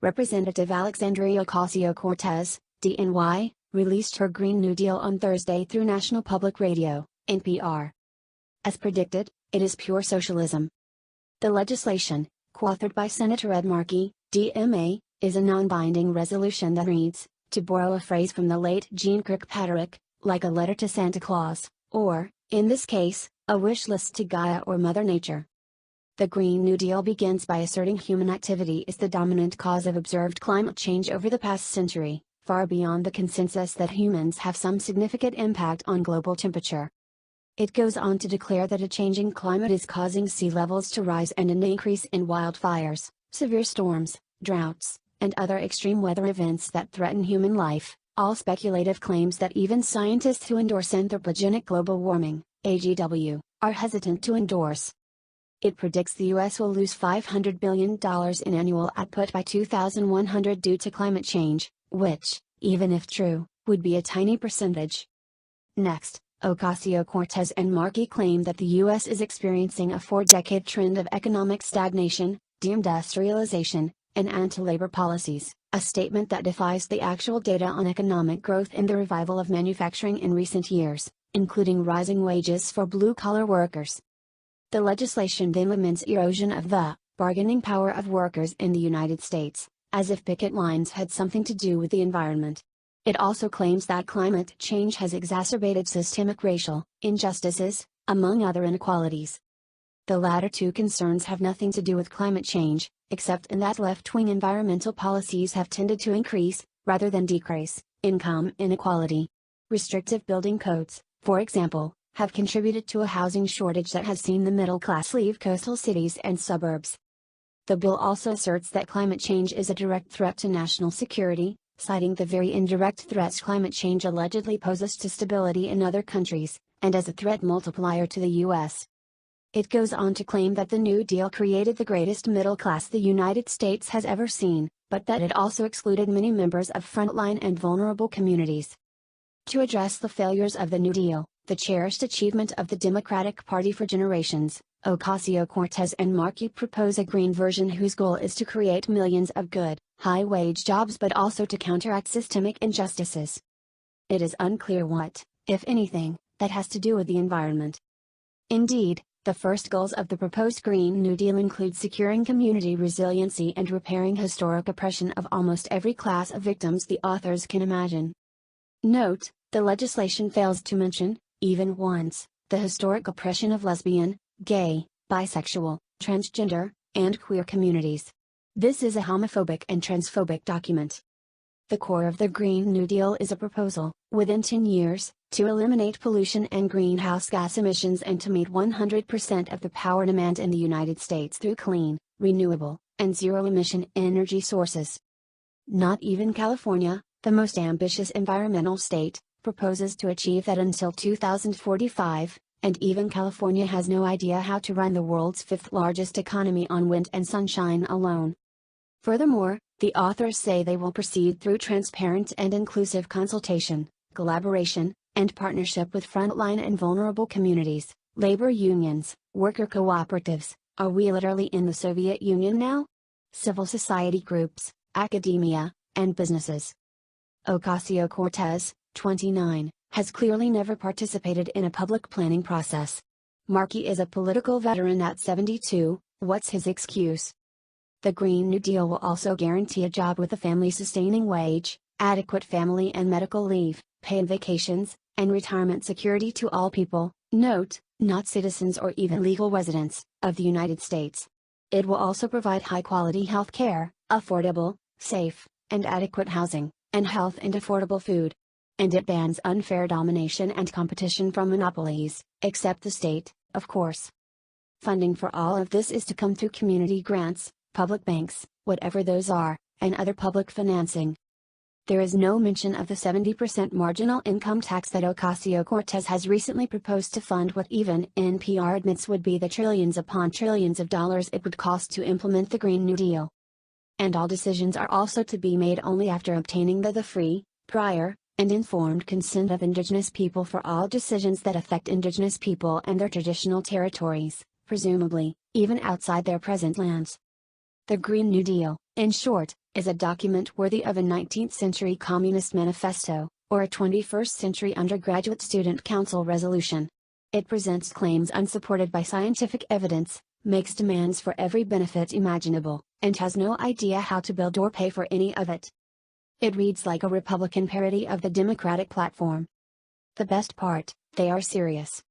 Representative Alexandria Ocasio-Cortez, DNY, released her Green New Deal on Thursday through National Public Radio, NPR. As predicted, it is pure socialism. The legislation, co-authored by Senator Ed Markey, DMA, is a non-binding resolution that reads, to borrow a phrase from the late Jeane Kirkpatrick, like a letter to Santa Claus, or, in this case, a wish list to Gaia or Mother Nature. The Green New Deal begins by asserting human activity is the dominant cause of observed climate change over the past century, far beyond the consensus that humans have some significant impact on global temperature. It goes on to declare that a changing climate is causing sea levels to rise and an increase in wildfires, severe storms, droughts, and other extreme weather events that threaten human life, all speculative claims that even scientists who endorse anthropogenic global warming, AGW, are hesitant to endorse. It predicts the U.S. will lose $500 billion in annual output by 2100 due to climate change, which, even if true, would be a tiny percentage. Next, Ocasio-Cortez and Markey claim that the U.S. is experiencing a 4-decade trend of economic stagnation, deindustrialization, and anti-labor policies, a statement that defies the actual data on economic growth and the revival of manufacturing in recent years, including rising wages for blue-collar workers. The legislation then laments erosion of the bargaining power of workers in the United States, as if picket lines had something to do with the environment. It also claims that climate change has exacerbated systemic racial injustices, among other inequalities. The latter two concerns have nothing to do with climate change, except in that left-wing environmental policies have tended to increase, rather than decrease, income inequality. Restrictive building codes, for example, have contributed to a housing shortage that has seen the middle class leave coastal cities and suburbs. The bill also asserts that climate change is a direct threat to national security, citing the very indirect threats climate change allegedly poses to stability in other countries, and as a threat multiplier to the U.S. It goes on to claim that the New Deal created the greatest middle class the United States has ever seen, but that it also excluded many members of frontline and vulnerable communities. To address the failures of the New Deal, the cherished achievement of the Democratic Party for generations, Ocasio-Cortez and Markey propose a green version whose goal is to create millions of good, high-wage jobs but also to counteract systemic injustices. It is unclear what, if anything, that has to do with the environment. Indeed, the first goals of the proposed Green New Deal include securing community resiliency and repairing historic oppression of almost every class of victims the authors can imagine. Note, the legislation fails to mention, even once, the historic oppression of lesbian, gay, bisexual, transgender, and queer communities. This is a homophobic and transphobic document. The core of the Green New Deal is a proposal, within 10 years, to eliminate pollution and greenhouse gas emissions and to meet 100% of the power demand in the United States through clean, renewable, and zero-emission energy sources. Not even California, the most ambitious environmental state, proposes to achieve that until 2045, and even California has no idea how to run the world's fifth-largest economy on wind and sunshine alone. Furthermore, the authors say they will proceed through transparent and inclusive consultation, collaboration, and partnership with frontline and vulnerable communities, labor unions, worker cooperatives. Are we literally in the Soviet Union now? Civil society groups, academia, and businesses. Ocasio-Cortez, 29, has clearly never participated in a public planning process. Markey is a political veteran at 72, what's his excuse? The Green New Deal will also guarantee a job with a family-sustaining wage, adequate family and medical leave, paid vacations, and retirement security to all people, note, not citizens or even legal residents, of the United States. It will also provide high-quality health care, affordable, safe, and adequate housing, and health and affordable food. And it bans unfair domination and competition from monopolies, except the state, of course. Funding for all of this is to come through community grants, public banks, whatever those are, and other public financing. There is no mention of the 70% marginal income tax that Ocasio-Cortez has recently proposed to fund what even NPR admits would be the trillions upon trillions of dollars it would cost to implement the Green New Deal. And all decisions are also to be made only after obtaining the free, prior, and informed consent of Indigenous people for all decisions that affect Indigenous people and their traditional territories, presumably, even outside their present lands. The Green New Deal, in short, is a document worthy of a 19th-century communist manifesto, or a 21st-century undergraduate student council resolution. It presents claims unsupported by scientific evidence, makes demands for every benefit imaginable, and has no idea how to build or pay for any of it. It reads like a Republican parody of the Democratic platform. The best part, they are serious.